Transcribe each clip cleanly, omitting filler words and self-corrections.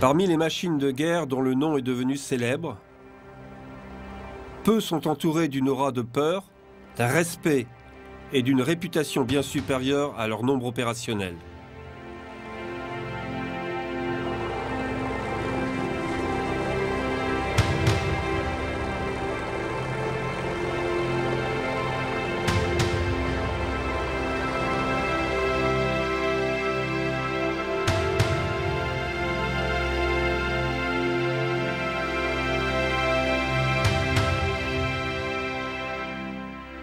Parmi les machines de guerre dont le nom est devenu célèbre, peu sont entourés d'une aura de peur, d'un respect et d'une réputation bien supérieure à leur nombre opérationnel.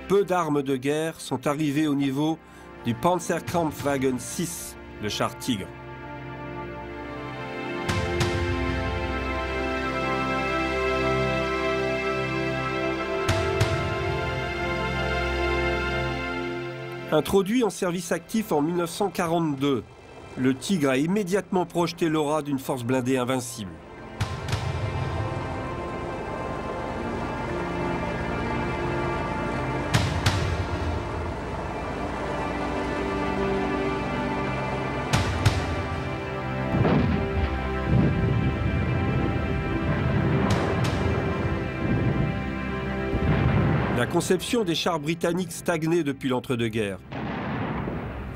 Peu d'armes de guerre sont arrivées au niveau du Panzerkampfwagen 6, le char Tigre. Introduit en service actif en 1942, le Tigre a immédiatement projeté l'aura d'une force blindée invincible. La conception des chars britanniques stagnait depuis l'entre-deux-guerres.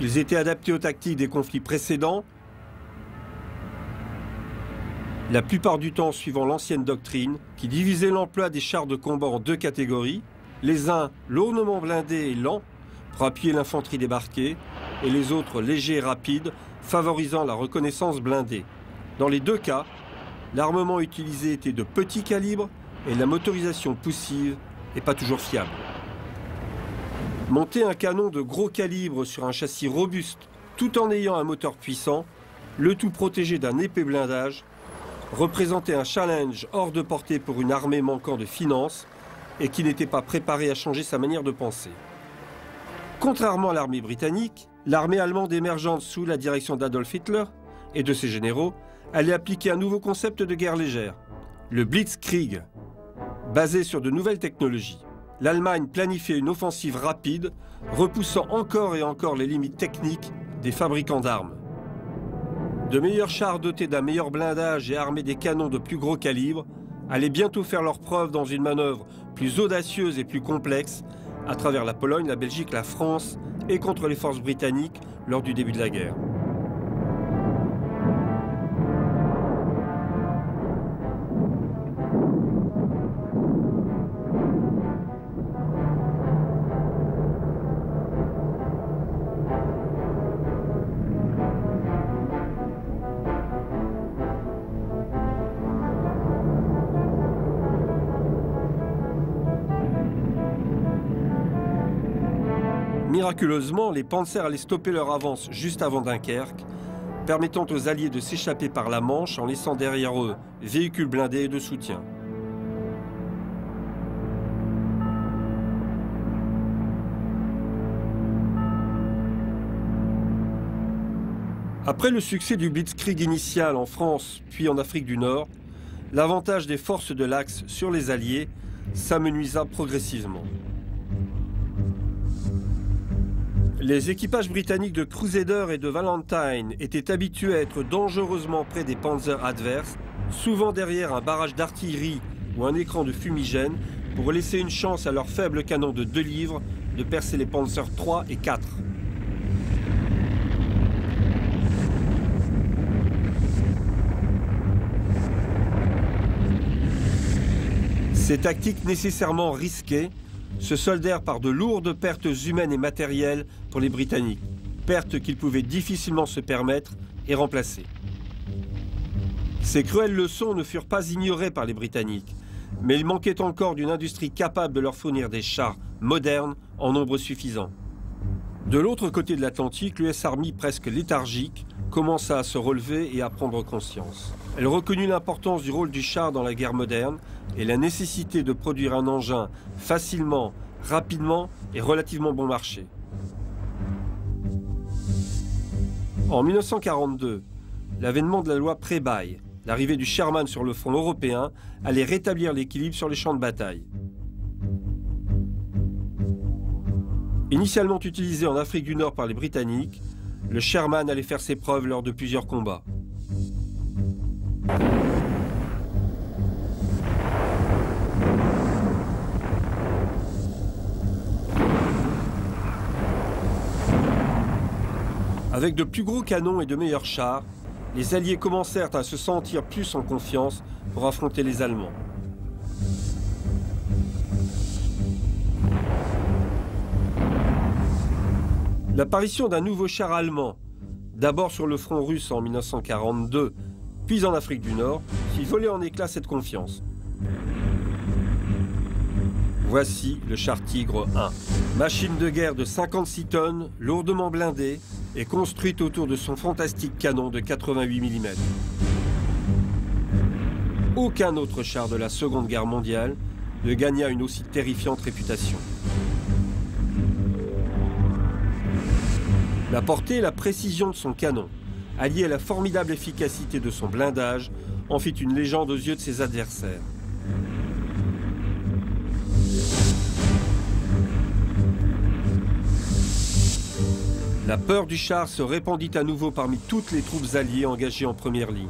Ils étaient adaptés aux tactiques des conflits précédents, la plupart du temps suivant l'ancienne doctrine qui divisait l'emploi des chars de combat en deux catégories, les uns lourdement blindés et lents pour appuyer l'infanterie débarquée, et les autres légers et rapides, favorisant la reconnaissance blindée. Dans les deux cas, l'armement utilisé était de petit calibre et la motorisation poussive et pas toujours fiable. Monter un canon de gros calibre sur un châssis robuste tout en ayant un moteur puissant, le tout protégé d'un épais blindage, représentait un challenge hors de portée pour une armée manquant de finances et qui n'était pas préparée à changer sa manière de penser. Contrairement à l'armée britannique, l'armée allemande émergente sous la direction d'Adolf Hitler et de ses généraux allait appliquer un nouveau concept de guerre légère, le Blitzkrieg. Basé sur de nouvelles technologies, l'Allemagne planifiait une offensive rapide, repoussant encore et encore les limites techniques des fabricants d'armes. De meilleurs chars dotés d'un meilleur blindage et armés des canons de plus gros calibre allaient bientôt faire leur preuve dans une manœuvre plus audacieuse et plus complexe à travers la Pologne, la Belgique, la France et contre les forces britanniques lors du début de la guerre. Miraculeusement, les Panzers allaient stopper leur avance juste avant Dunkerque, permettant aux Alliés de s'échapper par la Manche en laissant derrière eux véhicules blindés et de soutien. Après le succès du Blitzkrieg initial en France puis en Afrique du Nord, l'avantage des forces de l'Axe sur les Alliés s'amenuisa progressivement. Les équipages britanniques de Crusader et de Valentine étaient habitués à être dangereusement près des panzers adverses, souvent derrière un barrage d'artillerie ou un écran de fumigène, pour laisser une chance à leurs faibles canons de 2 livres de percer les Panzers 3 et 4. Ces tactiques nécessairement risquées se soldèrent par de lourdes pertes humaines et matérielles pour les Britanniques, pertes qu'ils pouvaient difficilement se permettre et remplacer. Ces cruelles leçons ne furent pas ignorées par les Britanniques, mais il manquait encore d'une industrie capable de leur fournir des chars modernes en nombre suffisant. De l'autre côté de l'Atlantique, l'US Army, presque léthargique, commença à se relever et à prendre conscience. Elle reconnut l'importance du rôle du char dans la guerre moderne et la nécessité de produire un engin facilement, rapidement et relativement bon marché. En 1942, l'avènement de la loi Pré-Baille, l'arrivée du Sherman sur le front européen, allait rétablir l'équilibre sur les champs de bataille. Initialement utilisé en Afrique du Nord par les Britanniques, le Sherman allait faire ses preuves lors de plusieurs combats. Avec de plus gros canons et de meilleurs chars, les Alliés commencèrent à se sentir plus en confiance pour affronter les Allemands. L'apparition d'un nouveau char allemand, d'abord sur le front russe en 1942, puis en Afrique du Nord, fit voler en éclats cette confiance. Voici le char Tigre 1. Machine de guerre de 56 tonnes, lourdement blindée et construite autour de son fantastique canon de 88 mm. Aucun autre char de la Seconde Guerre mondiale ne gagna une aussi terrifiante réputation. La portée et la précision de son canon, alliée à la formidable efficacité de son blindage, en fit une légende aux yeux de ses adversaires. La peur du char se répandit à nouveau parmi toutes les troupes alliées engagées en première ligne.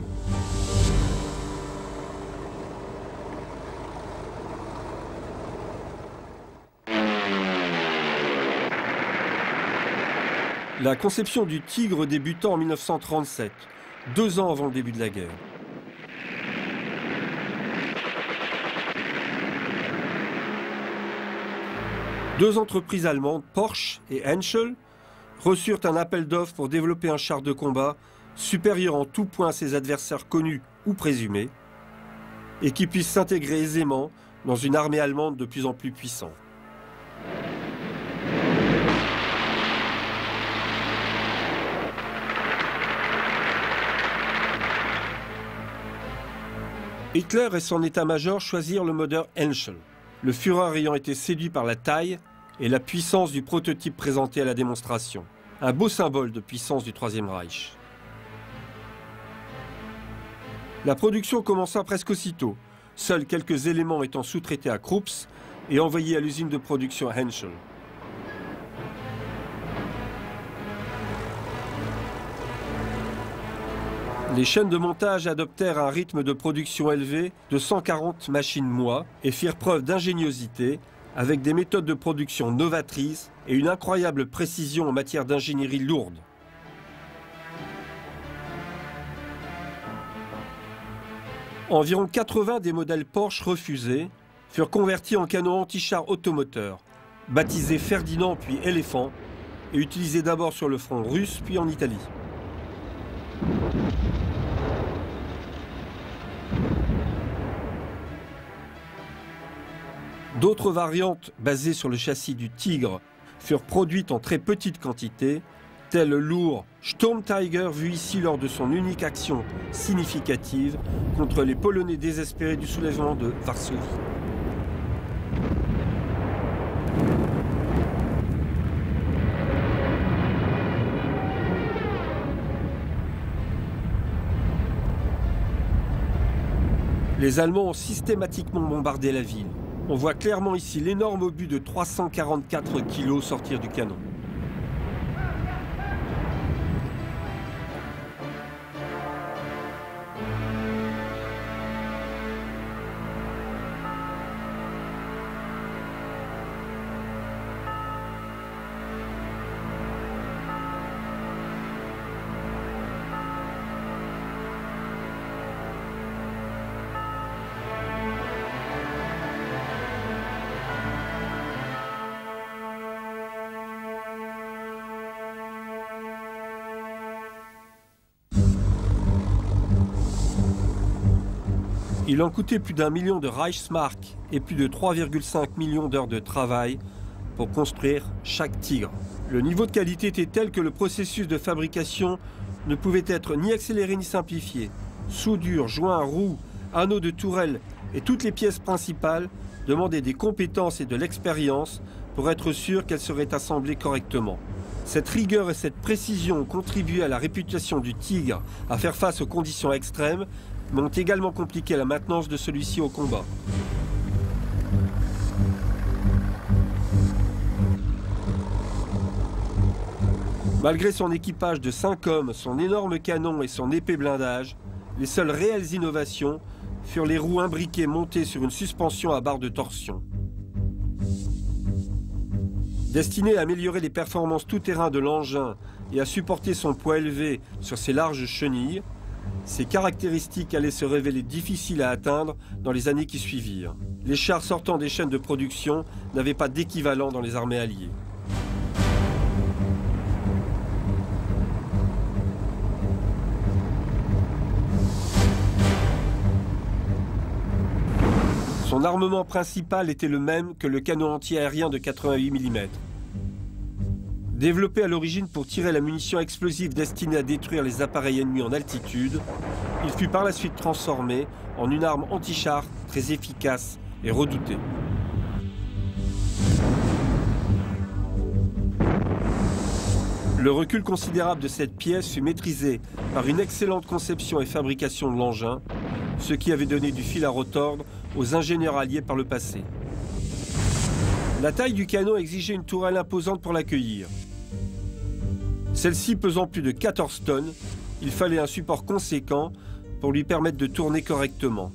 La conception du Tigre débuta en 1937, 2 ans avant le début de la guerre. Deux entreprises allemandes, Porsche et Henschel, reçurent un appel d'offres pour développer un char de combat supérieur en tout point à ses adversaires connus ou présumés, et qui puisse s'intégrer aisément dans une armée allemande de plus en plus puissante. Hitler et son état-major choisirent le modèle Henschel, le Führer ayant été séduit par la taille et la puissance du prototype présenté à la démonstration. Un beau symbole de puissance du Troisième Reich. La production commença presque aussitôt, seuls quelques éléments étant sous-traités à Krups et envoyés à l'usine de production Henschel. Les chaînes de montage adoptèrent un rythme de production élevé de 140 machines mois et firent preuve d'ingéniosité avec des méthodes de production novatrices et une incroyable précision en matière d'ingénierie lourde. Environ 80 des modèles Porsche refusés furent convertis en canons anti-chars automoteurs, baptisés Ferdinand puis Éléphant, et utilisés d'abord sur le front russe puis en Italie. D'autres variantes basées sur le châssis du Tigre furent produites en très petite quantité, tel le lourd Sturmtiger vu ici lors de son unique action significative contre les Polonais désespérés du soulèvement de Varsovie. Les Allemands ont systématiquement bombardé la ville. On voit clairement ici l'énorme obus de 344 kg sortir du canon. Il en coûtait plus d'1 million de Reichsmark et plus de 3,5 millions d'heures de travail pour construire chaque Tigre. Le niveau de qualité était tel que le processus de fabrication ne pouvait être ni accéléré ni simplifié. Soudure, joints, roues, anneaux de tourelle et toutes les pièces principales demandaient des compétences et de l'expérience pour être sûr qu'elles seraient assemblées correctement. Cette rigueur et cette précision ont contribué à la réputation du Tigre à faire face aux conditions extrêmes, mais ont également compliqué la maintenance de celui-ci au combat. Malgré son équipage de 5 hommes, son énorme canon et son épais blindage, les seules réelles innovations furent les roues imbriquées montées sur une suspension à barre de torsion. Destiné à améliorer les performances tout-terrain de l'engin et à supporter son poids élevé sur ses larges chenilles, ces caractéristiques allaient se révéler difficiles à atteindre dans les années qui suivirent. Les chars sortant des chaînes de production n'avaient pas d'équivalent dans les armées alliées. Son armement principal était le même que le canon anti-aérien de 88 mm. Développé à l'origine pour tirer la munition explosive destinée à détruire les appareils ennemis en altitude, il fut par la suite transformé en une arme anti-char très efficace et redoutée. Le recul considérable de cette pièce fut maîtrisé par une excellente conception et fabrication de l'engin, ce qui avait donné du fil à retordre aux ingénieurs alliés par le passé. La taille du canon exigeait une tourelle imposante pour l'accueillir. Celle-ci pesant plus de 14 tonnes, il fallait un support conséquent pour lui permettre de tourner correctement.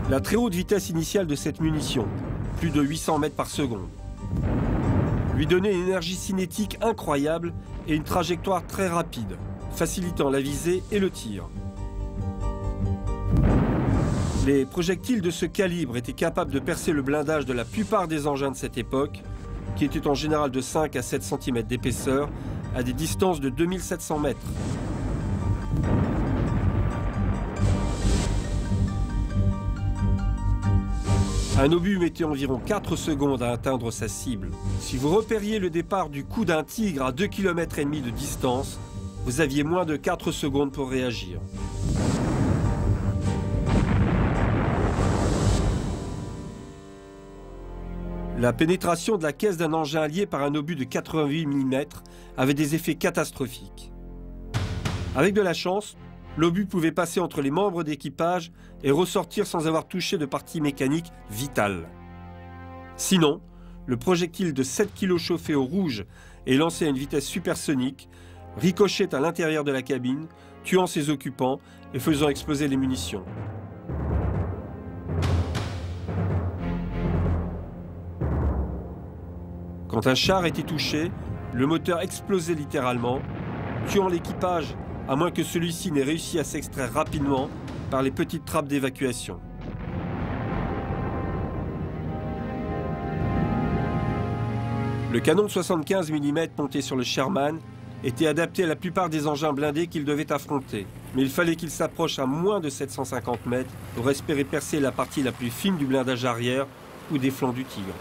La très haute vitesse initiale de cette munition, plus de 800 mètres par seconde, lui donnait une énergie cinétique incroyable et une trajectoire très rapide, facilitant la visée et le tir. Les projectiles de ce calibre étaient capables de percer le blindage de la plupart des engins de cette époque, qui étaient en général de 5 à 7 cm d'épaisseur, à des distances de 2700 mètres. Un obus mettait environ 4 secondes à atteindre sa cible. Si vous repériez le départ du coup d'un Tigre à 2,5 km de distance, vous aviez moins de 4 secondes pour réagir. La pénétration de la caisse d'un engin allié par un obus de 88 mm avait des effets catastrophiques. Avec de la chance, l'obus pouvait passer entre les membres d'équipage et ressortir sans avoir touché de partie mécanique vitale. Sinon, le projectile de 7 kg chauffé au rouge et lancé à une vitesse supersonique ricochait à l'intérieur de la cabine, tuant ses occupants et faisant exploser les munitions. Quand un char était touché, le moteur explosait littéralement, tuant l'équipage à moins que celui-ci n'ait réussi à s'extraire rapidement par les petites trappes d'évacuation. Le canon de 75 mm monté sur le Sherman était adapté à la plupart des engins blindés qu'il devait affronter, mais il fallait qu'il s'approche à moins de 750 mètres pour espérer percer la partie la plus fine du blindage arrière ou des flancs du Tigre.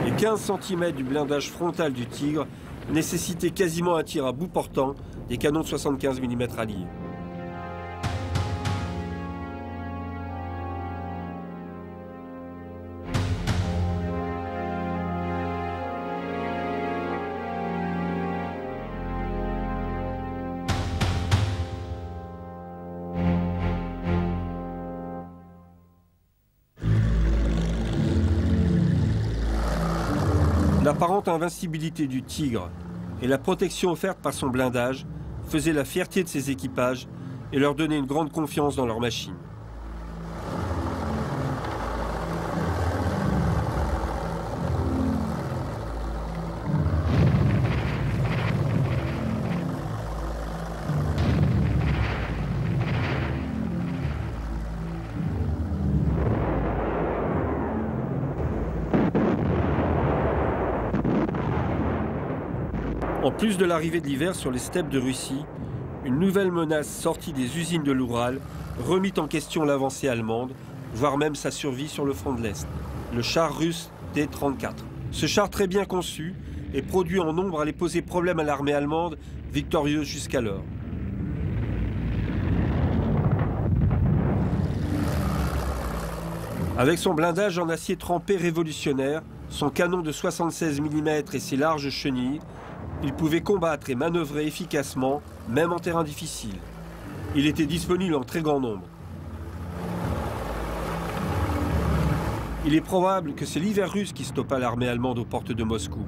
Les 15 cm du blindage frontal du Tigre nécessitaient quasiment un tir à bout portant des canons de 75 mm alliés. L'apparente invincibilité du Tigre et la protection offerte par son blindage faisaient la fierté de ses équipages et leur donnaient une grande confiance dans leur machine. En plus de l'arrivée de l'hiver sur les steppes de Russie, une nouvelle menace sortie des usines de l'Oural remit en question l'avancée allemande, voire même sa survie sur le front de l'Est. Le char russe T-34. Ce char très bien conçu et produit en nombre allait poser problème à l'armée allemande, victorieuse jusqu'alors. Avec son blindage en acier trempé révolutionnaire, son canon de 76 mm et ses larges chenilles, il pouvait combattre et manœuvrer efficacement, même en terrain difficile. Il était disponible en très grand nombre. Il est probable que c'est l'hiver russe qui stoppa l'armée allemande aux portes de Moscou.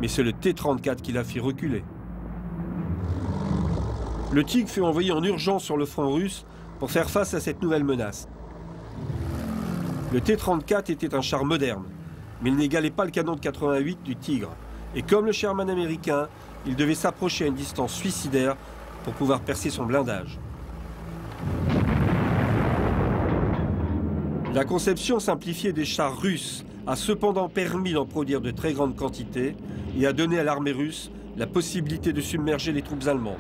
Mais c'est le T-34 qui l'a fait reculer. Le Tigre fut envoyé en urgence sur le front russe pour faire face à cette nouvelle menace. Le T-34 était un char moderne, mais il n'égalait pas le canon de 88 du Tigre. Et comme le Sherman américain, il devait s'approcher à une distance suicidaire pour pouvoir percer son blindage. La conception simplifiée des chars russes a cependant permis d'en produire de très grandes quantités et a donné à l'armée russe la possibilité de submerger les troupes allemandes.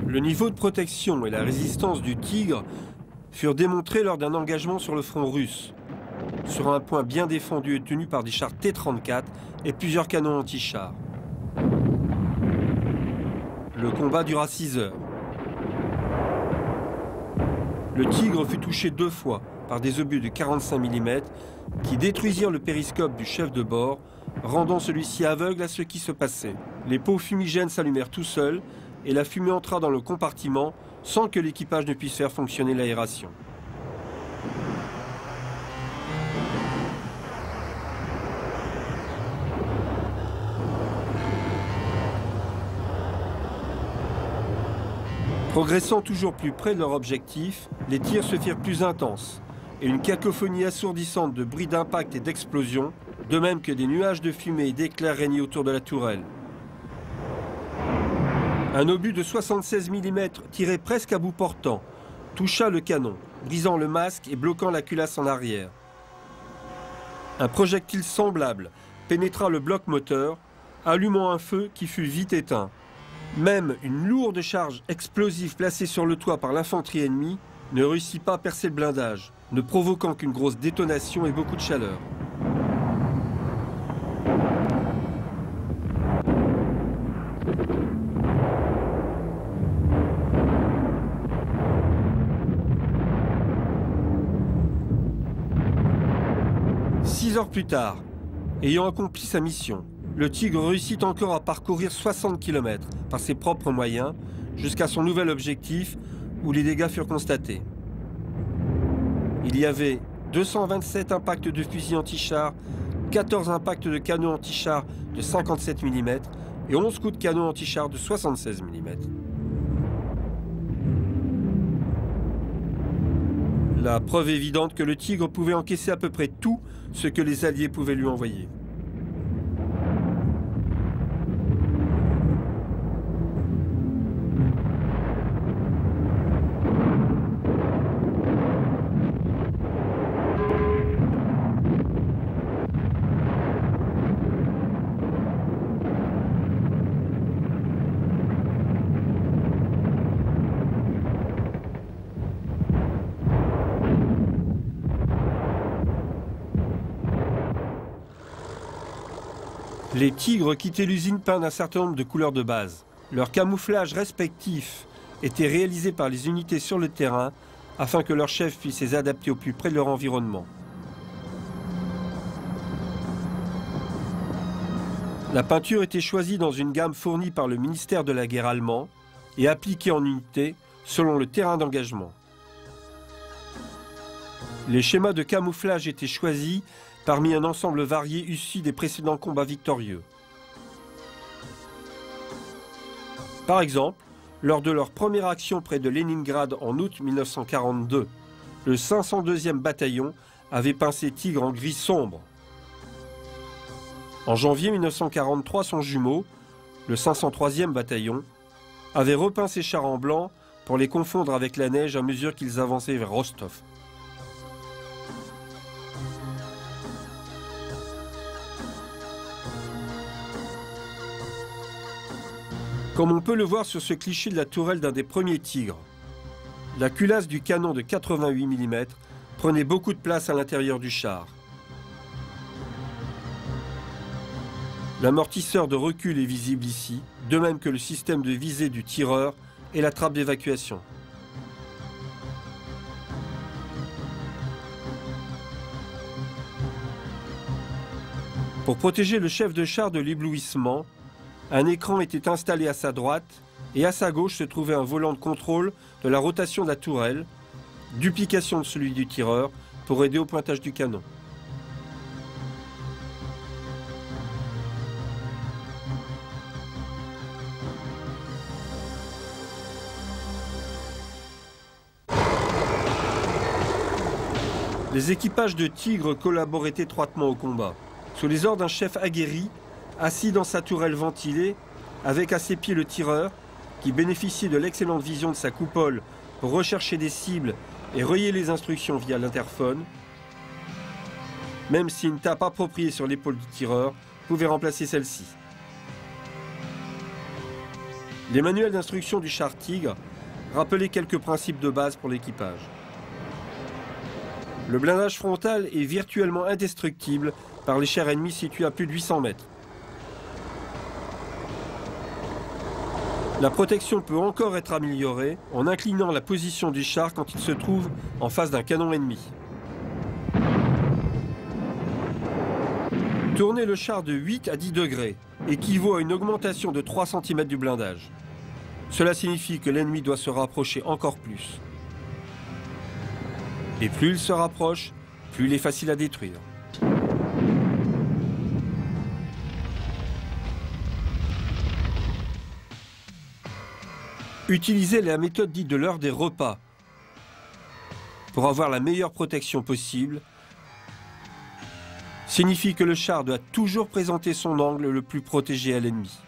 Le niveau de protection et la résistance du Tigre furent démontrés lors d'un engagement sur le front russe, sur un point bien défendu et tenu par des chars T-34 et plusieurs canons anti-chars. Le combat dura 6 heures. Le Tigre fut touché 2 fois par des obus de 45 mm qui détruisirent le périscope du chef de bord, rendant celui-ci aveugle à ce qui se passait. Les pots fumigènes s'allumèrent tout seuls et la fumée entra dans le compartiment sans que l'équipage ne puisse faire fonctionner l'aération. Progressant toujours plus près de leur objectif, les tirs se firent plus intenses et une cacophonie assourdissante de bruits d'impact et d'explosions, de même que des nuages de fumée et d'éclairs régnaient autour de la tourelle. Un obus de 76 mm tiré presque à bout portant toucha le canon, brisant le masque et bloquant la culasse en arrière. Un projectile semblable pénétra le bloc moteur, allumant un feu qui fut vite éteint. Même une lourde charge explosive placée sur le toit par l'infanterie ennemie ne réussit pas à percer le blindage, ne provoquant qu'une grosse détonation et beaucoup de chaleur. Six heures plus tard, ayant accompli sa mission, le Tigre réussit encore à parcourir 60 km par ses propres moyens jusqu'à son nouvel objectif où les dégâts furent constatés. Il y avait 227 impacts de fusils anti-chars, 14 impacts de canons anti-chars de 57 mm et 11 coups de canon anti-chars de 76 mm. La preuve évidente que le Tigre pouvait encaisser à peu près tout ce que les Alliés pouvaient lui envoyer. Les Tigres quittaient l'usine peints d'un certain nombre de couleurs de base. Leur camouflage respectif était réalisé par les unités sur le terrain afin que leur chef puisse les adapter au plus près de leur environnement. La peinture était choisie dans une gamme fournie par le ministère de la Guerre allemand et appliquée en unité selon le terrain d'engagement. Les schémas de camouflage étaient choisis parmi un ensemble varié issu des précédents combats victorieux. Par exemple, lors de leur première action près de Leningrad en août 1942, le 502e bataillon avait peint ses Tigres en gris sombre. En janvier 1943, son jumeau, le 503e bataillon, avait repeint ses chars en blanc pour les confondre avec la neige à mesure qu'ils avançaient vers Rostov. Comme on peut le voir sur ce cliché de la tourelle d'un des premiers Tigres, la culasse du canon de 88 mm prenait beaucoup de place à l'intérieur du char. L'amortisseur de recul est visible ici, de même que le système de visée du tireur et la trappe d'évacuation. Pour protéger le chef de char de l'éblouissement, un écran était installé à sa droite et à sa gauche se trouvait un volant de contrôle de la rotation de la tourelle, duplication de celui du tireur, pour aider au pointage du canon. Les équipages de Tigre collaboraient étroitement au combat. Sous les ordres d'un chef aguerri, assis dans sa tourelle ventilée, avec à ses pieds le tireur, qui bénéficiait de l'excellente vision de sa coupole pour rechercher des cibles et relayer les instructions via l'interphone, même si une tape appropriée sur l'épaule du tireur pouvait remplacer celle-ci. Les manuels d'instruction du char Tigre rappelaient quelques principes de base pour l'équipage. Le blindage frontal est virtuellement indestructible par les chars ennemis situés à plus de 800 mètres. La protection peut encore être améliorée en inclinant la position du char quand il se trouve en face d'un canon ennemi. Tourner le char de 8 à 10 degrés équivaut à une augmentation de 3 cm du blindage. Cela signifie que l'ennemi doit se rapprocher encore plus. Et plus il se rapproche, plus il est facile à détruire. Utilisez la méthode dite de l'heure des repas pour avoir la meilleure protection possible. Signifie que le char doit toujours présenter son angle le plus protégé à l'ennemi.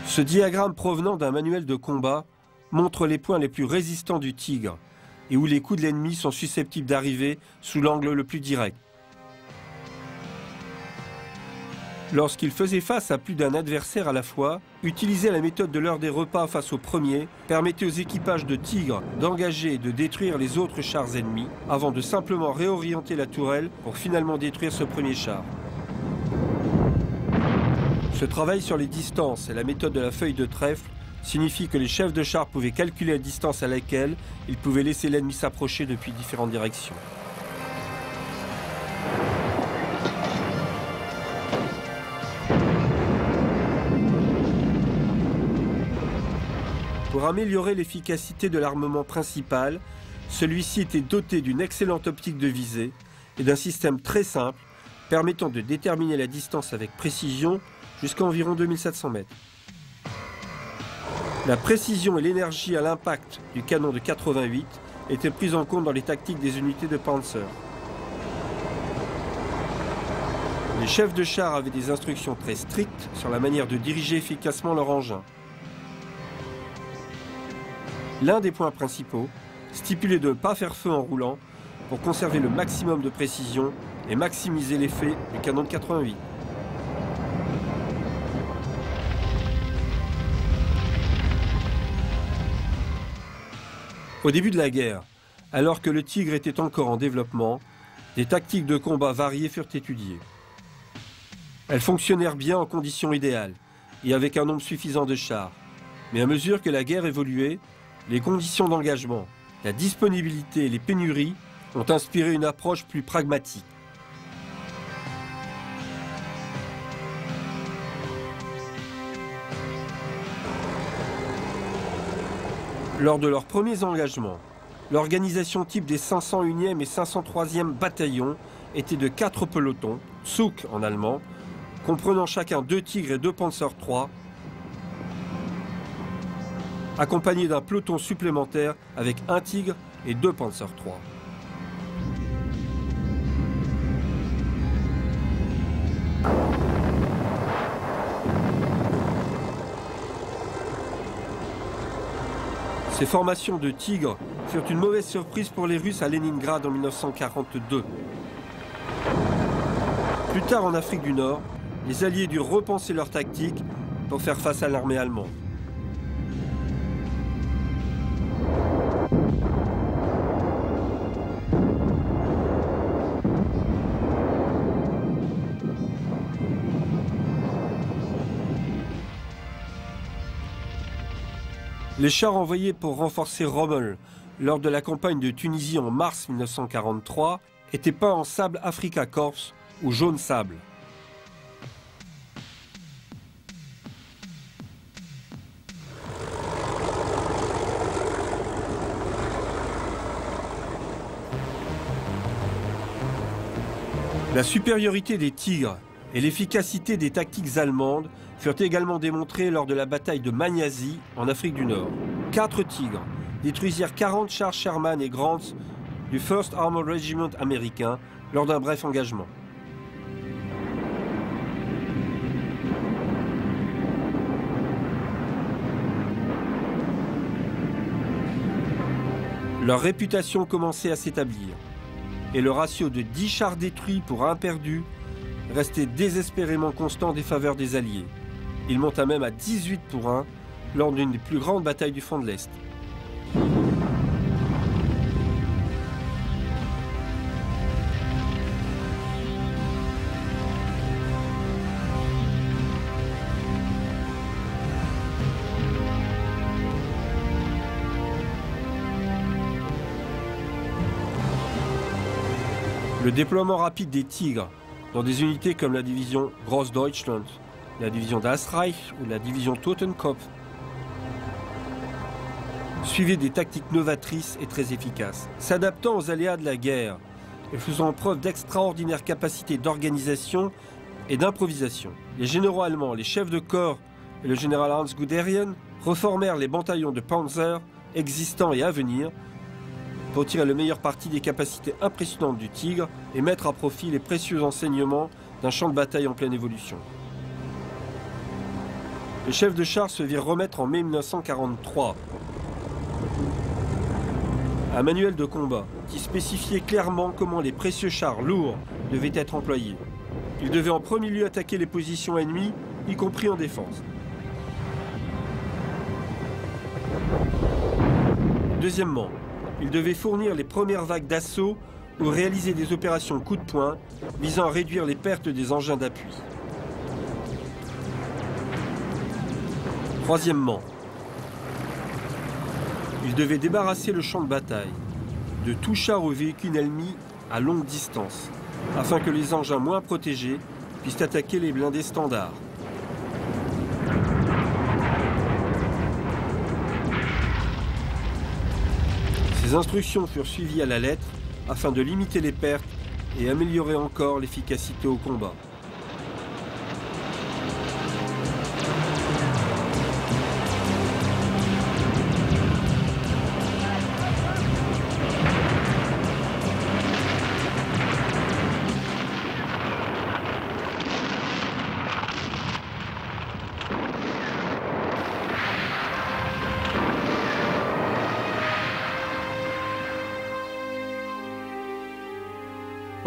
Ce diagramme provenant d'un manuel de combat montre les points les plus résistants du Tigre et où les coups de l'ennemi sont susceptibles d'arriver sous l'angle le plus direct. Lorsqu'il faisait face à plus d'un adversaire à la fois, utiliser la méthode de l'heure des repas face au premier permettait aux équipages de Tigre d'engager et de détruire les autres chars ennemis avant de simplement réorienter la tourelle pour finalement détruire ce premier char. Ce travail sur les distances et la méthode de la feuille de trèfle signifie que les chefs de char pouvaient calculer la distance à laquelle ils pouvaient laisser l'ennemi s'approcher depuis différentes directions. Pour améliorer l'efficacité de l'armement principal, celui-ci était doté d'une excellente optique de visée et d'un système très simple permettant de déterminer la distance avec précision jusqu'à environ 2700 mètres. La précision et l'énergie à l'impact du canon de 88 étaient prises en compte dans les tactiques des unités de Panzer. Les chefs de char avaient des instructions très strictes sur la manière de diriger efficacement leur engin. L'un des points principaux stipulait de ne pas faire feu en roulant pour conserver le maximum de précision et maximiser l'effet du canon de 88. Au début de la guerre, alors que le Tigre était encore en développement, des tactiques de combat variées furent étudiées. Elles fonctionnèrent bien en conditions idéales et avec un nombre suffisant de chars. Mais à mesure que la guerre évoluait, les conditions d'engagement, la disponibilité et les pénuries ont inspiré une approche plus pragmatique. Lors de leurs premiers engagements, l'organisation type des 501e et 503e bataillons était de 4 pelotons, Zug en allemand, comprenant chacun 2 Tigres et 2 Panzer III, accompagné d'un peloton supplémentaire avec 1 Tigre et 2 Panzer III. Ces formations de Tigres furent une mauvaise surprise pour les Russes à Leningrad en 1942. Plus tard en Afrique du Nord, les Alliés durent repenser leur tactique pour faire face à l'armée allemande. Les chars envoyés pour renforcer Rommel lors de la campagne de Tunisie en mars 1943 étaient peints en sable Afrika Korps ou jaune sable. La supériorité des Tigres et l'efficacité des tactiques allemandes furent également démontrées lors de la bataille de Magnasie en Afrique du Nord. 4 Tigres détruisirent 40 chars Sherman et Grant du 1st Armored Regiment américain lors d'un bref engagement. Leur réputation commençait à s'établir et le ratio de 10 chars détruits pour 1 perdu restait désespérément constant des faveurs des Alliés. Il monta même à 18 pour 1 lors d'une des plus grandes batailles du front de l'Est. Le déploiement rapide des Tigres dans des unités comme la division Grossdeutschland, la division Das Reich ou la division Totenkopf suivait des tactiques novatrices et très efficaces, s'adaptant aux aléas de la guerre et faisant preuve d'extraordinaires capacités d'organisation et d'improvisation. Les généraux allemands, les chefs de corps et le général Hans Guderian reformèrent les bataillons de Panzer existants et à venir pour tirer le meilleur parti des capacités impressionnantes du Tigre et mettre à profit les précieux enseignements d'un champ de bataille en pleine évolution. Les chefs de chars se virent remettre en mai 1943 un manuel de combat qui spécifiait clairement comment les précieux chars lourds devaient être employés. Ils devaient en premier lieu attaquer les positions ennemies, y compris en défense. Deuxièmement, ils devaient fournir les premières vagues d'assaut ou réaliser des opérations coup de poing visant à réduire les pertes des engins d'appui. Troisièmement, ils devaient débarrasser le champ de bataille de tout char ou véhicule ennemi à longue distance, afin que les engins moins protégés puissent attaquer les blindés standards. Ces instructions furent suivies à la lettre afin de limiter les pertes et améliorer encore l'efficacité au combat.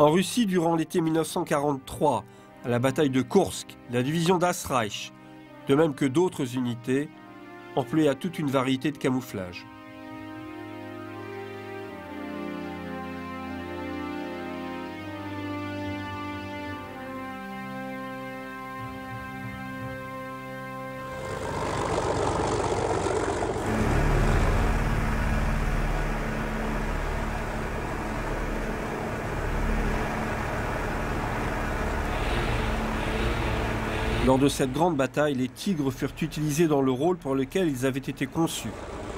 En Russie, durant l'été 1943, à la bataille de Koursk, la division Das Reich, de même que d'autres unités, employa toute une variété de camouflage. Lors de cette grande bataille, les Tigres furent utilisés dans le rôle pour lequel ils avaient été conçus,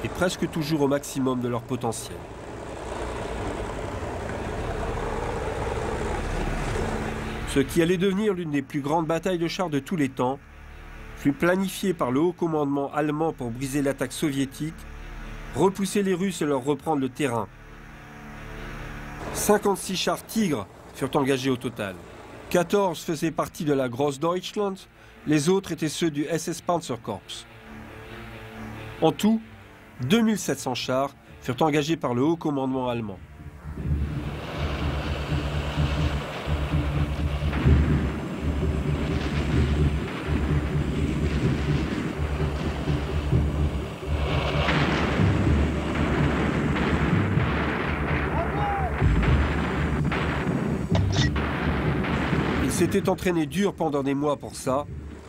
et presque toujours au maximum de leur potentiel. Ce qui allait devenir l'une des plus grandes batailles de chars de tous les temps fut planifié par le haut commandement allemand pour briser l'attaque soviétique, repousser les Russes et leur reprendre le terrain. 56 chars Tigres furent engagés au total. 14 faisaient partie de la Grossdeutschland, les autres étaient ceux du SS Panzerkorps. En tout, 2700 chars furent engagés par le haut commandement allemand. Ils s'étaient entraînés dur pendant des mois pour ça,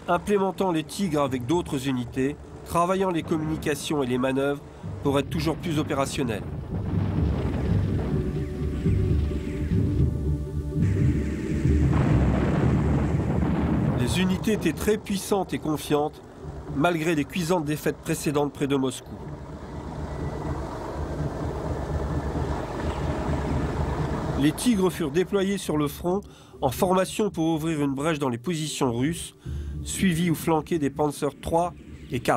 implémentant les Tigres avec d'autres unités travaillant les communications et les manœuvres pour être toujours plus opérationnels. Les unités étaient très puissantes et confiantes, malgré les cuisantes défaites précédentes près de Moscou. Les Tigres furent déployés sur le front en formation pour ouvrir une brèche dans les positions russes, suivis ou flanqués des Panzer III et IV.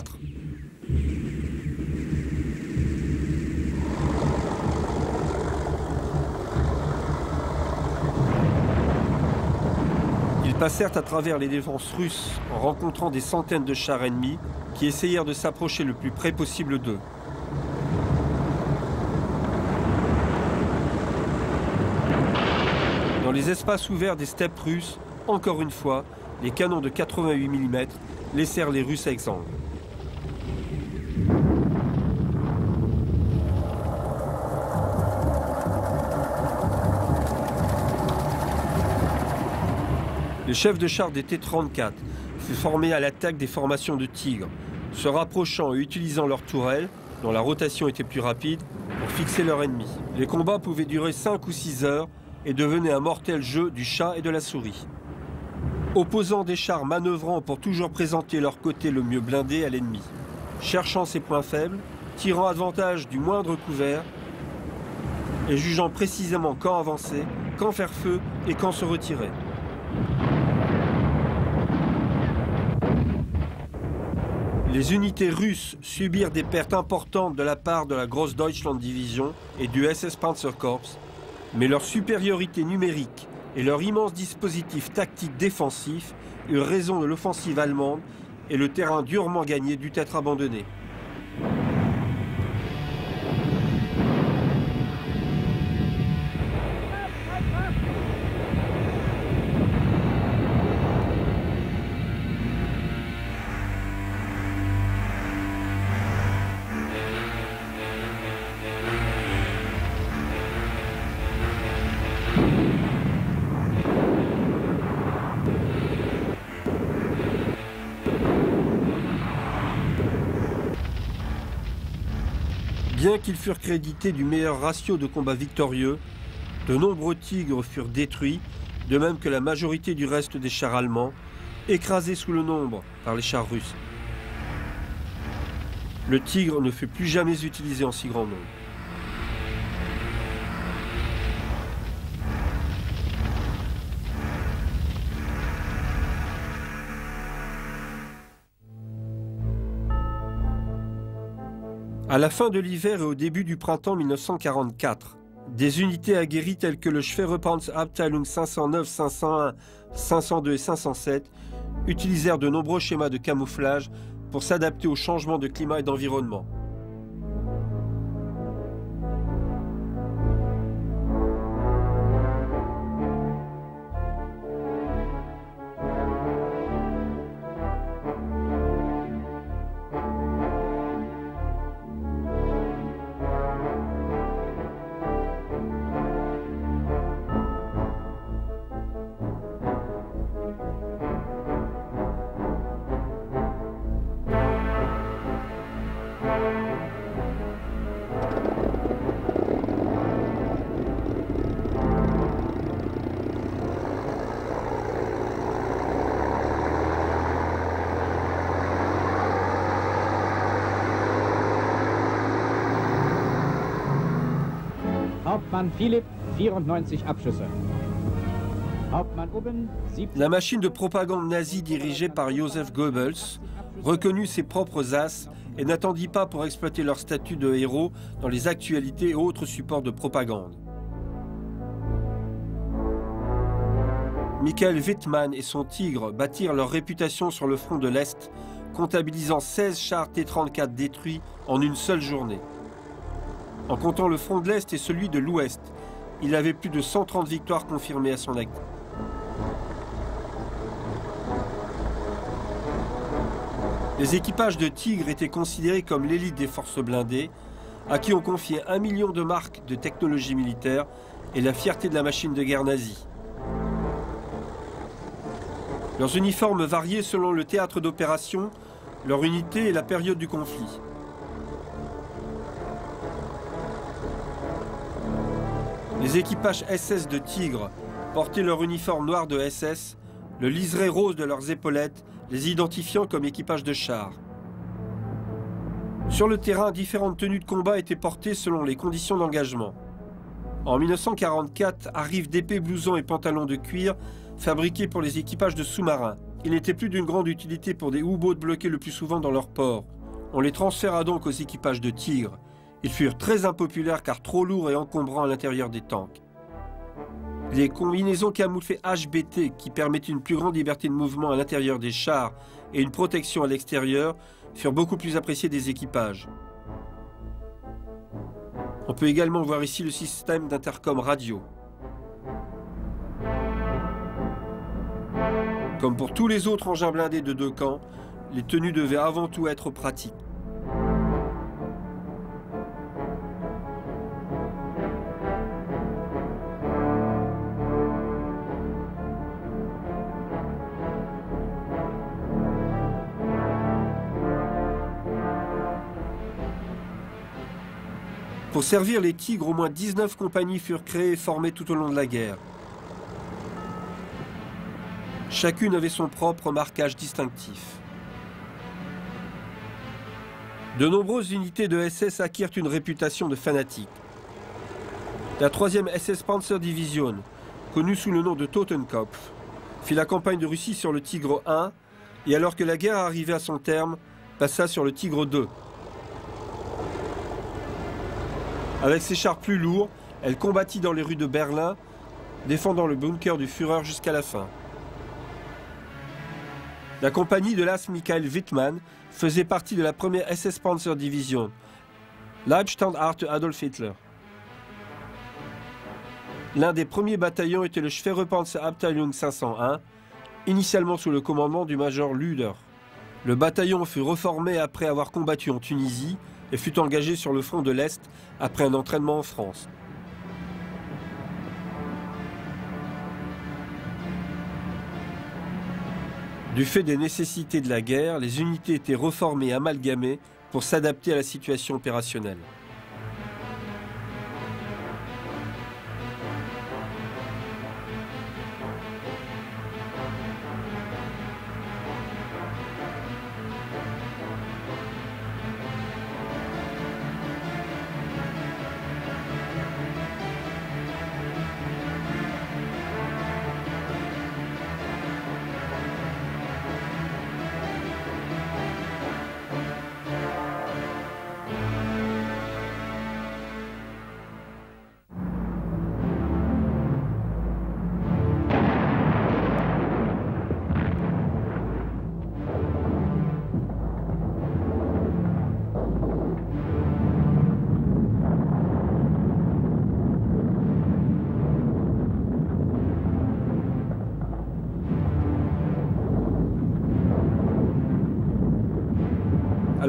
Ils passèrent à travers les défenses russes en rencontrant des centaines de chars ennemis qui essayèrent de s'approcher le plus près possible d'eux. Dans les espaces ouverts des steppes russes, encore une fois, les canons de 88 mm laissèrent les Russes exsangues. Les chefs de char des T-34 furent formés à l'attaque des formations de Tigres, se rapprochant et utilisant leurs tourelles, dont la rotation était plus rapide, pour fixer leur ennemi. Les combats pouvaient durer 5 ou 6 heures et devenaient un mortel jeu du chat et de la souris. Opposant des chars manœuvrant pour toujours présenter leur côté le mieux blindé à l'ennemi, cherchant ses points faibles, tirant avantage du moindre couvert et jugeant précisément quand avancer, quand faire feu et quand se retirer. Les unités russes subirent des pertes importantes de la part de la Großdeutschland Division et du SS Panzerkorps, mais leur supériorité numérique et leur immense dispositif tactique défensif eurent raison de l'offensive allemande et le terrain durement gagné dut être abandonné. Bien qu'ils furent crédités du meilleur ratio de combat victorieux, de nombreux Tigres furent détruits, de même que la majorité du reste des chars allemands, écrasés sous le nombre par les chars russes. Le Tigre ne fut plus jamais utilisé en si grand nombre. À la fin de l'hiver et au début du printemps 1944, des unités aguerries telles que le Schwerepanzerabteilung 509, 501, 502 et 507 utilisèrent de nombreux schémas de camouflage pour s'adapter aux changements de climat et d'environnement. Hauptmann Philipp, 94 Abschüsse. Hauptmann Ubben, 17... La machine de propagande nazie dirigée par Joseph Goebbels reconnut ses propres as et n'attendit pas pour exploiter leur statut de héros dans les actualités et autres supports de propagande. Michael Wittmann et son Tigre bâtirent leur réputation sur le front de l'Est, comptabilisant 16 chars T-34 détruits en une seule journée. En comptant le front de l'Est et celui de l'Ouest, il avait plus de 130 victoires confirmées à son acte. Les équipages de Tigre étaient considérés comme l'élite des forces blindées, à qui on confiait 1 million de marques de technologie militaire et la fierté de la machine de guerre nazie. Leurs uniformes variaient selon le théâtre d'opération, leur unité et la période du conflit. Les équipages SS de Tigre portaient leur uniforme noir de SS, le liseré rose de leurs épaulettes, les identifiant comme équipage de chars. Sur le terrain, différentes tenues de combat étaient portées selon les conditions d'engagement. En 1944, arrivent d'épais blousons et pantalons de cuir fabriqués pour les équipages de sous-marins. Ils n'étaient plus d'une grande utilité pour des U-boats bloqués le plus souvent dans leur port. On les transféra donc aux équipages de Tigre. Ils furent très impopulaires car trop lourds et encombrants à l'intérieur des tanks. Les combinaisons camouflées HBT qui permettent une plus grande liberté de mouvement à l'intérieur des chars et une protection à l'extérieur furent beaucoup plus appréciées des équipages. On peut également voir ici le système d'intercom radio. Comme pour tous les autres engins blindés de deux camps, les tenues devaient avant tout être pratiques. Pour servir les Tigres, au moins 19 compagnies furent créées et formées tout au long de la guerre. Chacune avait son propre marquage distinctif. De nombreuses unités de SS acquirent une réputation de fanatiques. La 3e SS Panzer Division, connue sous le nom de Totenkopf, fit la campagne de Russie sur le Tigre I et alors que la guerre arrivait à son terme, passa sur le Tigre II. Avec ses chars plus lourds, elle combattit dans les rues de Berlin, défendant le bunker du Führer jusqu'à la fin. La compagnie de l'as Michael Wittmann faisait partie de la première SS Panzer Division, Leibstandarte Adolf Hitler. L'un des premiers bataillons était le Schwerepanzerabteilung 501, initialement sous le commandement du major Lüder. Le bataillon fut reformé après avoir combattu en Tunisie et fut engagé sur le front de l'Est après un entraînement en France. Du fait des nécessités de la guerre, les unités étaient reformées et amalgamées pour s'adapter à la situation opérationnelle.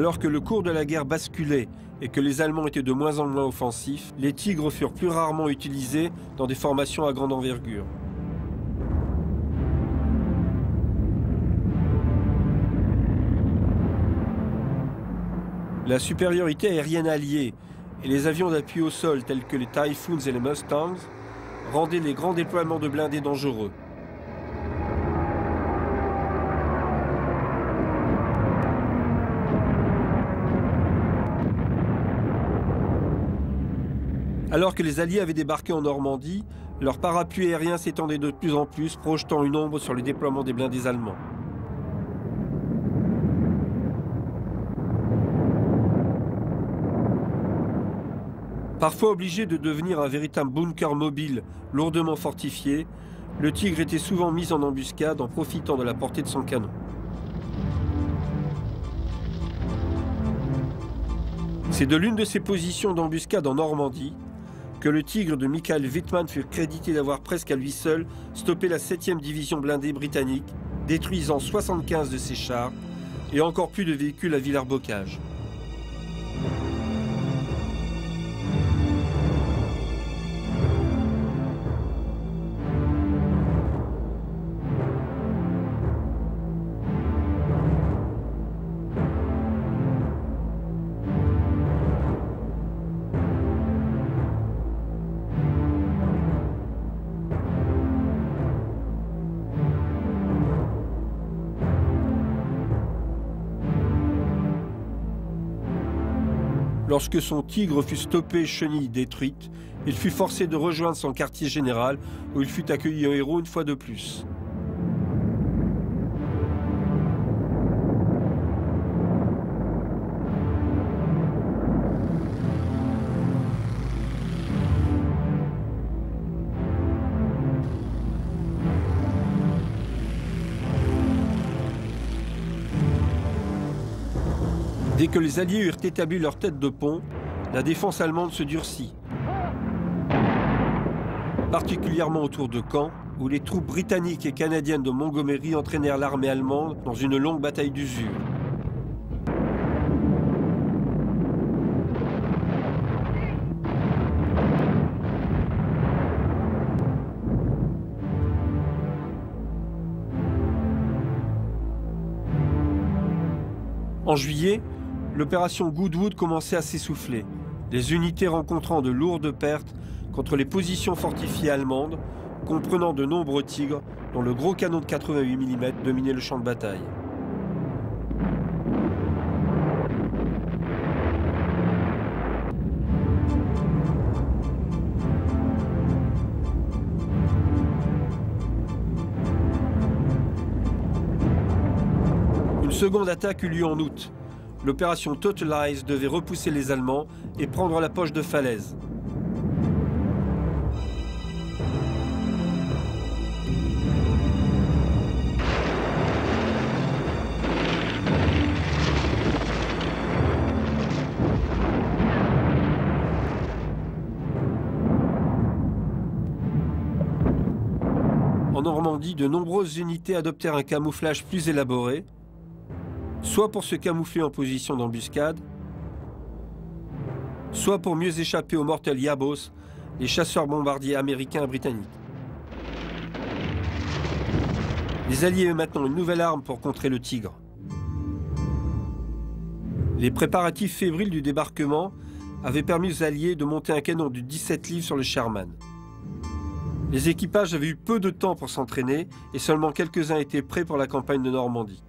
Alors que le cours de la guerre basculait et que les Allemands étaient de moins en moins offensifs, les Tigres furent plus rarement utilisés dans des formations à grande envergure. La supériorité aérienne alliée et les avions d'appui au sol tels que les Typhoons et les Mustangs rendaient les grands déploiements de blindés dangereux. Alors que les Alliés avaient débarqué en Normandie, leur parapluie aérien s'étendait de plus en plus, projetant une ombre sur le déploiement des blindés allemands. Parfois obligé de devenir un véritable bunker mobile lourdement fortifié, le Tigre était souvent mis en embuscade en profitant de la portée de son canon. C'est de l'une de ces positions d'embuscade en Normandie que le Tigre de Michael Wittmann fut crédité d'avoir presque à lui seul stoppé la 7e division blindée britannique, détruisant 75 de ses chars et encore plus de véhicules à Villers-Bocage. Lorsque son Tigre fut stoppé, chenille détruite, il fut forcé de rejoindre son quartier général où il fut accueilli en héros une fois de plus. Dès que les Alliés eurent établi leur tête de pont, la défense allemande se durcit, particulièrement autour de Caen, où les troupes britanniques et canadiennes de Montgomery entraînèrent l'armée allemande dans une longue bataille d'usure. En juillet, l'opération Goodwood commençait à s'essouffler, les unités rencontrant de lourdes pertes contre les positions fortifiées allemandes, comprenant de nombreux Tigres, dont le gros canon de 88 mm dominait le champ de bataille. Une seconde attaque eut lieu en août. L'opération Totalize devait repousser les Allemands et prendre la poche de Falaise. En Normandie, de nombreuses unités adoptèrent un camouflage plus élaboré, soit pour se camoufler en position d'embuscade, soit pour mieux échapper aux mortels Yabos, les chasseurs bombardiers américains et britanniques. Les Alliés avaient maintenant une nouvelle arme pour contrer le Tigre. Les préparatifs fébriles du débarquement avaient permis aux Alliés de monter un canon de 17 livres sur le Sherman. Les équipages avaient eu peu de temps pour s'entraîner et seulement quelques-uns étaient prêts pour la campagne de Normandie.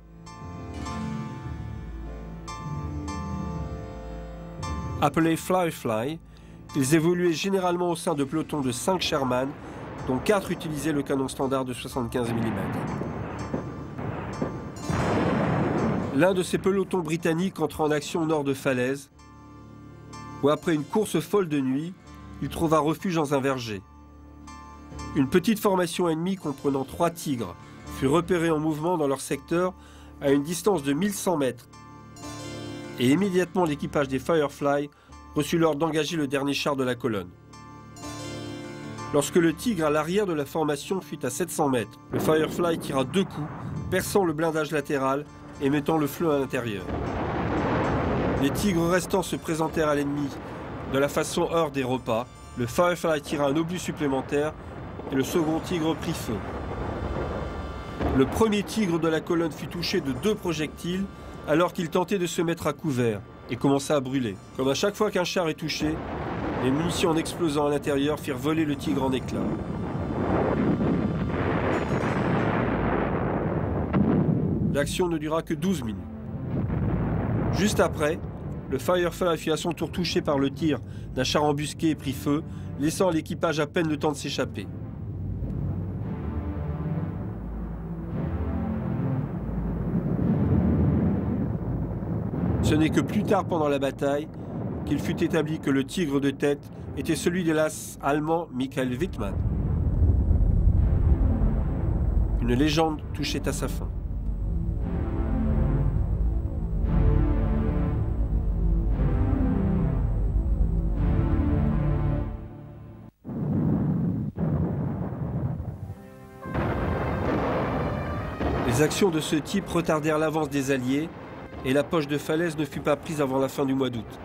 Appelés Fly-Fly, ils évoluaient généralement au sein de pelotons de 5 Sherman, dont 4 utilisaient le canon standard de 75 mm. L'un de ces pelotons britanniques entra en action au nord de Falaise, où après une course folle de nuit, il trouva refuge dans un verger. Une petite formation ennemie comprenant 3 Tigres fut repérée en mouvement dans leur secteur à une distance de 1100 mètres. Et immédiatement l'équipage des Firefly reçut l'ordre d'engager le dernier char de la colonne. Lorsque le Tigre à l'arrière de la formation fut à 700 mètres, le Firefly tira 2 coups, perçant le blindage latéral et mettant le feu à l'intérieur. Les Tigres restants se présentèrent à l'ennemi de la façon heure des repas. Le Firefly tira un obus supplémentaire et le second Tigre prit feu. Le premier Tigre de la colonne fut touché de 2 projectiles alors qu'il tentait de se mettre à couvert et commença à brûler. Comme à chaque fois qu'un char est touché, les munitions en explosant à l'intérieur firent voler le Tigre en éclats. L'action ne dura que 12 minutes. Juste après, le Firefly fut à son tour touché par le tir d'un char embusqué et prit feu, laissant à l'équipage à peine le temps de s'échapper. Ce n'est que plus tard pendant la bataille qu'il fut établi que le Tigre de tête était celui de l'as allemand Michael Wittmann. Une légende touchait à sa fin. Les actions de ce type retardèrent l'avance des Alliés et la poche de Falaise ne fut pas prise avant la fin du mois d'août.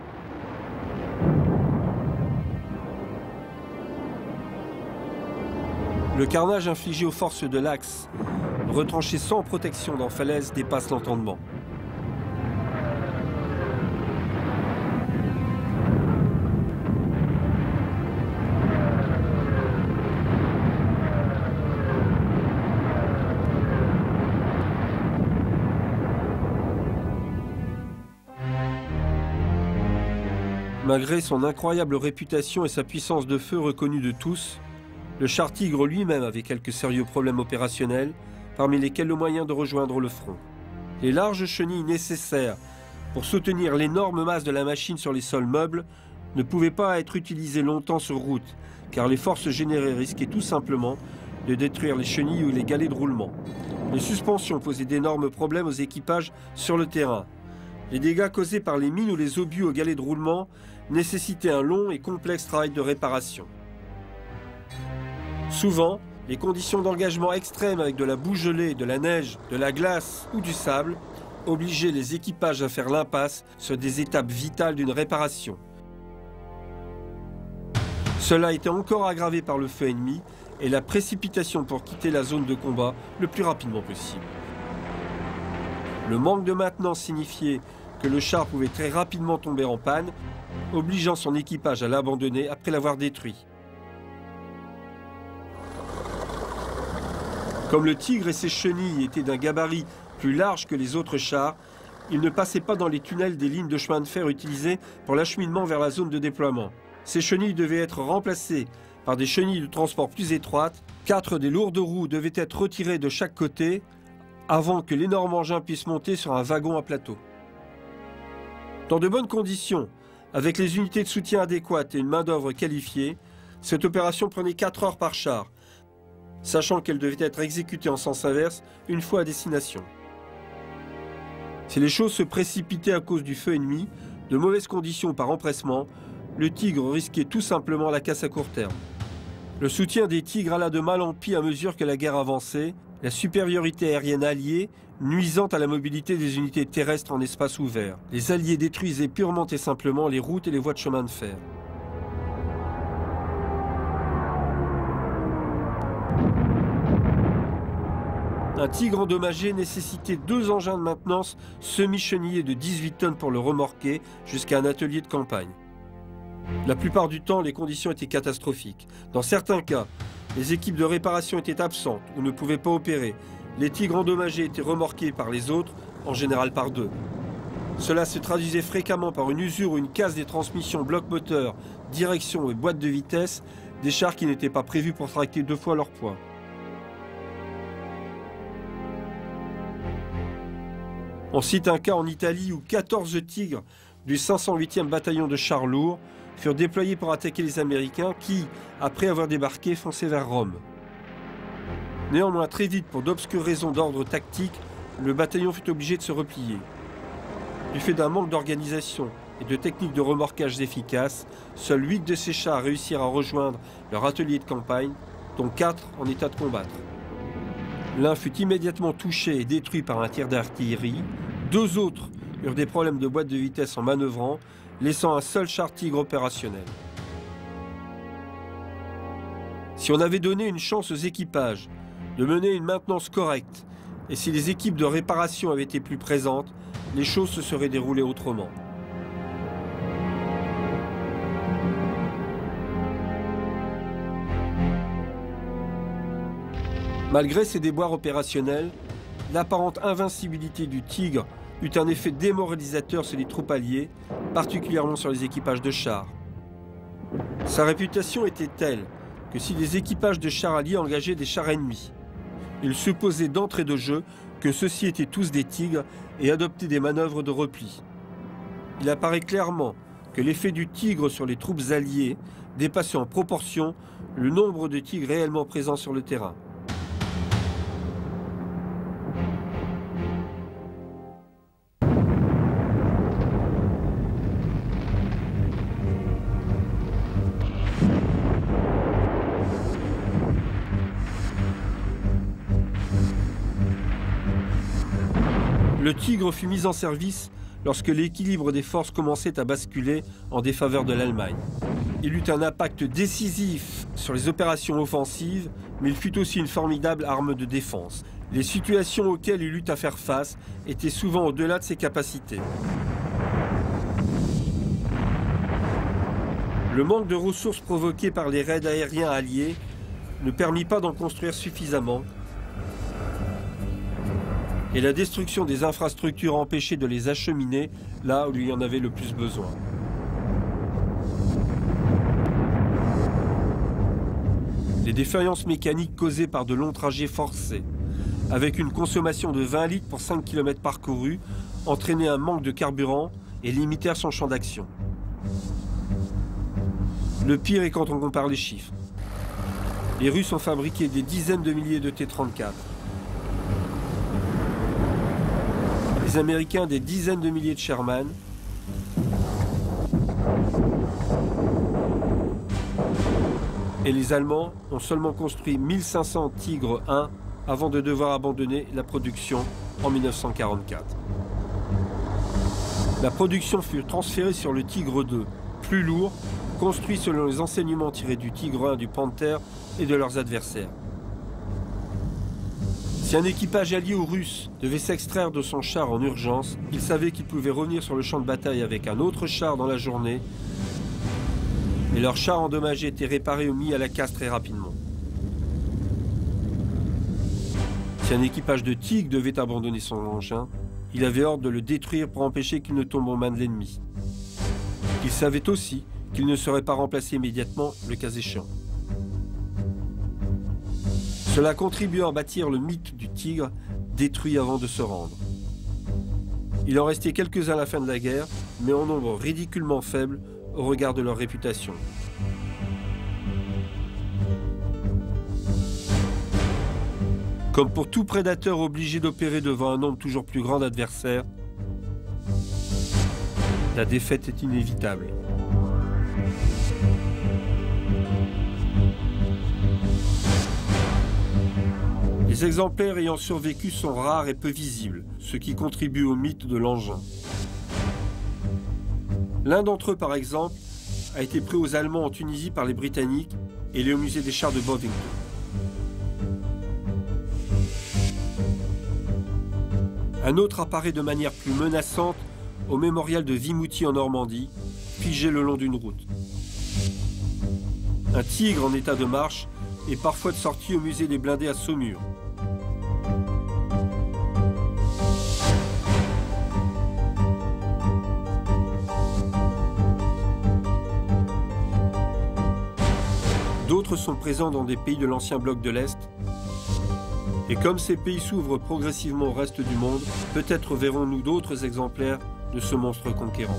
Le carnage infligé aux forces de l'Axe, retranchées sans protection dans Falaise, dépasse l'entendement. Malgré son incroyable réputation et sa puissance de feu reconnue de tous, le char Tigre lui-même avait quelques sérieux problèmes opérationnels, parmi lesquels le moyen de rejoindre le front. Les larges chenilles nécessaires pour soutenir l'énorme masse de la machine sur les sols meubles ne pouvaient pas être utilisées longtemps sur route, car les forces générées risquaient tout simplement de détruire les chenilles ou les galets de roulement. Les suspensions posaient d'énormes problèmes aux équipages sur le terrain. Les dégâts causés par les mines ou les obus aux galets de roulement nécessitaient un long et complexe travail de réparation. Souvent, les conditions d'engagement extrêmes avec de la boue gelée, de la neige, de la glace ou du sable obligeaient les équipages à faire l'impasse sur des étapes vitales d'une réparation. Cela était encore aggravé par le feu ennemi et la précipitation pour quitter la zone de combat le plus rapidement possible. Le manque de maintenance signifiait que le char pouvait très rapidement tomber en panne, obligeant son équipage à l'abandonner après l'avoir détruit. Comme le Tigre et ses chenilles étaient d'un gabarit plus large que les autres chars, ils ne passaient pas dans les tunnels des lignes de chemin de fer utilisées pour l'acheminement vers la zone de déploiement. Ces chenilles devaient être remplacées par des chenilles de transport plus étroites. 4 des lourdes roues devaient être retirées de chaque côté avant que l'énorme engin puisse monter sur un wagon à plateau. Dans de bonnes conditions, avec les unités de soutien adéquates et une main-d'œuvre qualifiée, cette opération prenait 4 heures par char, sachant qu'elle devait être exécutée en sens inverse une fois à destination. Si les choses se précipitaient à cause du feu ennemi, de mauvaises conditions par empressement, le Tigre risquait tout simplement la casse à court terme. Le soutien des Tigres alla de mal en pis à mesure que la guerre avançait, la supériorité aérienne alliée nuisant à la mobilité des unités terrestres en espace ouvert. Les Alliés détruisaient purement et simplement les routes et les voies de chemin de fer. Un Tigre endommagé nécessitait 2 engins de maintenance semi-chenillés de 18 tonnes pour le remorquer jusqu'à un atelier de campagne. La plupart du temps, les conditions étaient catastrophiques. Dans certains cas, les équipes de réparation étaient absentes ou ne pouvaient pas opérer. Les Tigres endommagés étaient remorqués par les autres, en général par 2. Cela se traduisait fréquemment par une usure ou une casse des transmissions bloc-moteur, direction et boîte de vitesse, des chars qui n'étaient pas prévus pour tracter 2 fois leur poids. On cite un cas en Italie où 14 Tigres du 508e bataillon de chars lourds furent déployés pour attaquer les Américains qui, après avoir débarqué, fonçaient vers Rome. Néanmoins, très vite, pour d'obscures raisons d'ordre tactique, le bataillon fut obligé de se replier. Du fait d'un manque d'organisation et de techniques de remorquage efficaces, seuls 8 de ces chars réussirent à rejoindre leur atelier de campagne, dont 4 en état de combattre. L'un fut immédiatement touché et détruit par un tir d'artillerie, 2 autres eurent des problèmes de boîte de vitesse en manœuvrant, laissant un seul char Tigre opérationnel. Si on avait donné une chance aux équipages de mener une maintenance correcte, et si les équipes de réparation avaient été plus présentes, les choses se seraient déroulées autrement. Malgré ces déboires opérationnels, l'apparente invincibilité du Tigre eut un effet démoralisateur sur les troupes alliées, particulièrement sur les équipages de chars. Sa réputation était telle que si les équipages de chars alliés engageaient des chars ennemis, ils supposaient d'entrée de jeu que ceux-ci étaient tous des Tigres et adoptaient des manœuvres de repli. Il apparaît clairement que l'effet du Tigre sur les troupes alliées dépassait en proportion le nombre de Tigres réellement présents sur le terrain. Le Tigre fut mis en service lorsque l'équilibre des forces commençait à basculer en défaveur de l'Allemagne. Il eut un impact décisif sur les opérations offensives, mais il fut aussi une formidable arme de défense. Les situations auxquelles il eut à faire face étaient souvent au-delà de ses capacités. Le manque de ressources provoqué par les raids aériens alliés ne permit pas d'en construire suffisamment, et la destruction des infrastructures empêchait de les acheminer là où il y en avait le plus besoin. Les défaillances mécaniques causées par de longs trajets forcés, avec une consommation de 20 litres pour 5 km parcourus, entraînaient un manque de carburant et limitèrent son champ d'action. Le pire est quand on compare les chiffres. Les Russes ont fabriqué des dizaines de milliers de T-34. Les Américains des dizaines de milliers de Sherman. Et les Allemands ont seulement construit 1500 Tigre 1 avant de devoir abandonner la production en 1944. La production fut transférée sur le Tigre 2, plus lourd, construit selon les enseignements tirés du Tigre 1 du Panther et de leurs adversaires. Si un équipage allié aux Russes devait s'extraire de son char en urgence, il savait qu'il pouvait revenir sur le champ de bataille avec un autre char dans la journée, et leur char endommagé était réparé ou mis à la casse très rapidement. Si un équipage de Tigre devait abandonner son engin, il avait ordre de le détruire pour empêcher qu'il ne tombe en main de l'ennemi. Il savait aussi qu'il ne serait pas remplacé immédiatement, le cas échéant. Cela contribua à bâtir le mythe du Tigre, détruit avant de se rendre. Il en restait quelques-uns à la fin de la guerre, mais en nombre ridiculement faible au regard de leur réputation. Comme pour tout prédateur obligé d'opérer devant un nombre toujours plus grand d'adversaires, la défaite est inévitable. Les exemplaires ayant survécu sont rares et peu visibles, ce qui contribue au mythe de l'engin. L'un d'entre eux, par exemple, a été pris aux Allemands en Tunisie par les Britanniques et il est au musée des chars de Bovington. Un autre apparaît de manière plus menaçante au mémorial de Vimoutiers en Normandie, figé le long d'une route. Un Tigre en état de marche est parfois de sortie au musée des blindés à Saumur. D'autres sont présents dans des pays de l'ancien bloc de l'Est. Et comme ces pays s'ouvrent progressivement au reste du monde, peut-être verrons-nous d'autres exemplaires de ce monstre conquérant.